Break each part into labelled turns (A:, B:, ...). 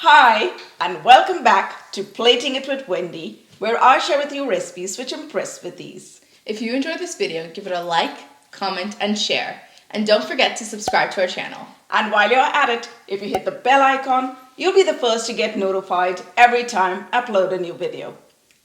A: Hi, and welcome back to Plating It with Wendy, where I share with you recipes which impress with ease.
B: If you enjoyed this video, give it a like, comment, and share. And don't forget to subscribe to our channel.
A: And while you're at it, if you hit the bell icon, you'll be the first to get notified every time I upload a new video.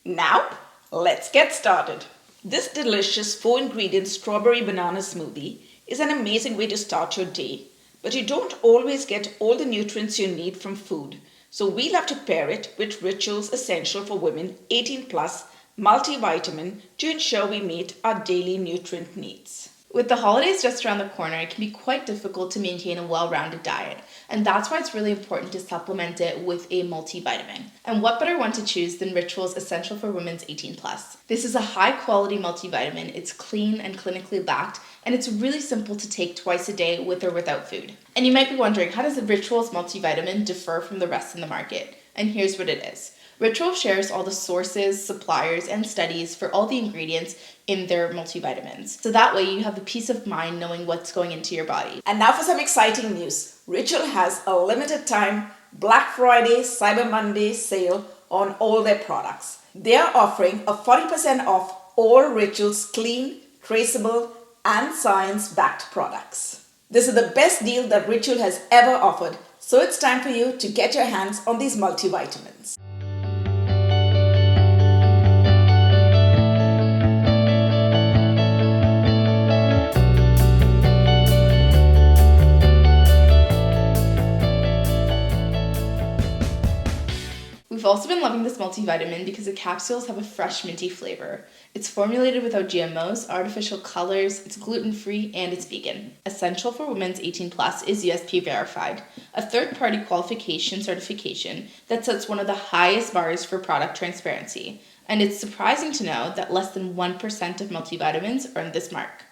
A: Now, let's get started. This delicious 4-ingredient strawberry banana smoothie is an amazing way to start your day. But you don't always get all the nutrients you need from food. So we love to pair it with Ritual's Essential for Women 18 Plus multivitamin to ensure we meet our daily nutrient needs.
B: With the holidays just around the corner, it can be quite difficult to maintain a well-rounded diet, and that's why it's really important to supplement it with a multivitamin. And what better one to choose than Ritual's Essential for Women's 18 Plus. This is a high-quality multivitamin, it's clean and clinically backed, and it's really simple to take twice a day with or without food. And you might be wondering, how does the Ritual's multivitamin differ from the rest in the market? And here's what it is. Ritual shares all the sources, suppliers, and studies for all the ingredients in their multivitamins. So that way you have the peace of mind knowing what's going into your body.
A: And now for some exciting news. Ritual has a limited time Black Friday, Cyber Monday sale on all their products. They are offering a 40% off all Ritual's clean, traceable, and science-backed products. This is the best deal that Ritual has ever offered, so it's time for you to get your hands on these multivitamins.
B: We've also been loving this multivitamin because the capsules have a fresh minty flavor. It's formulated without GMOs, artificial colors, it's gluten-free, and it's vegan. Essential for Women's 18 Plus is USP verified, a third-party qualification certification that sets one of the highest bars for product transparency. And it's surprising to know that less than 1% of multivitamins earn this mark.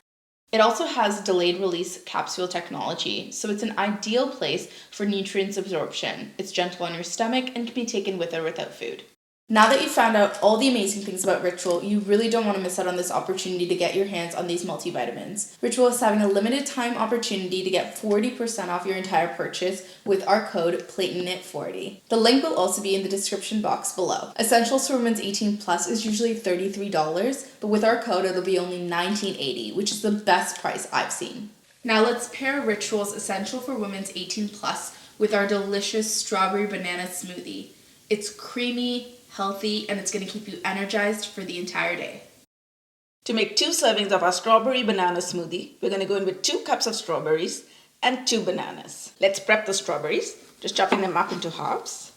B: It also has delayed release capsule technology, so it's an ideal place for nutrients absorption. It's gentle on your stomach and can be taken with or without food. Now that you've found out all the amazing things about Ritual, you really don't want to miss out on this opportunity to get your hands on these multivitamins. Ritual is having a limited time opportunity to get 40% off your entire purchase with our code PLATINIT40. The link will also be in the description box below. Essentials for Women's 18 Plus is usually $33, but with our code it'll be only $19.80, which is the best price I've seen. Now let's pair Ritual's Essential for Women's 18 Plus with our delicious Strawberry Banana Smoothie. It's creamy, healthy, and it's going to keep you energized for the entire day.
A: To make 2 servings of our strawberry banana smoothie, we're going to go in with 2 cups of strawberries and 2 bananas. Let's prep the strawberries, just chopping them up into halves.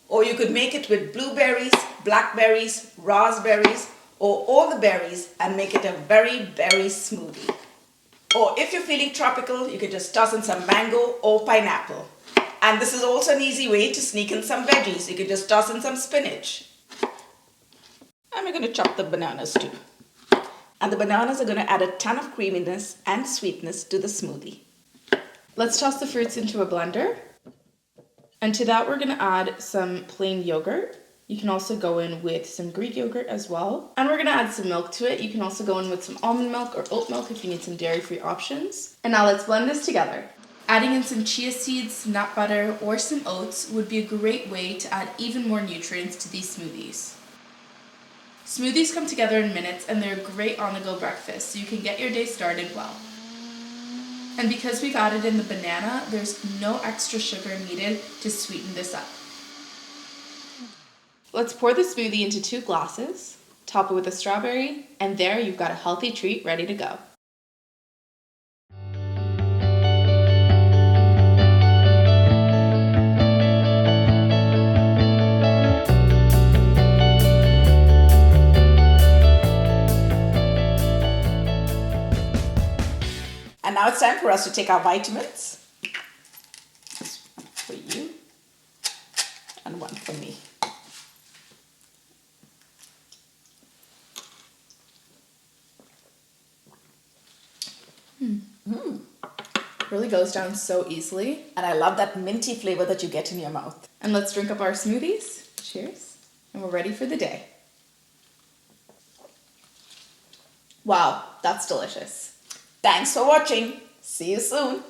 A: Or you could make it with blueberries, blackberries, raspberries, or all the berries and make it a very berry smoothie. Or if you're feeling tropical, you can just toss in some mango or pineapple. And this is also an easy way to sneak in some veggies. You can just toss in some spinach. And we're going to chop the bananas too. And the bananas are going to add a ton of creaminess and sweetness to the smoothie.
B: Let's toss the fruits into a blender. And to that we're going to add some plain yogurt. You can also go in with some Greek yogurt as well. And we're going to add some milk to it. You can also go in with some almond milk or oat milk if you need some dairy-free options. And now let's blend this together. Adding in some chia seeds, nut butter, or some oats would be a great way to add even more nutrients to these smoothies. Smoothies come together in minutes and they're a great on-the-go breakfast, so you can get your day started well. And because we've added in the banana, there's no extra sugar needed to sweeten this up. Let's pour the smoothie into 2 glasses, top it with a strawberry, and there you've got a healthy treat ready to go.
A: And now it's time for us to take our vitamins. One for you and one for me.
B: Really goes down so easily.
A: And I love that minty flavor that you get in your mouth.
B: And let's drink up our smoothies. Cheers. And we're ready for the day. Wow, that's delicious.
A: Thanks for watching. See you soon.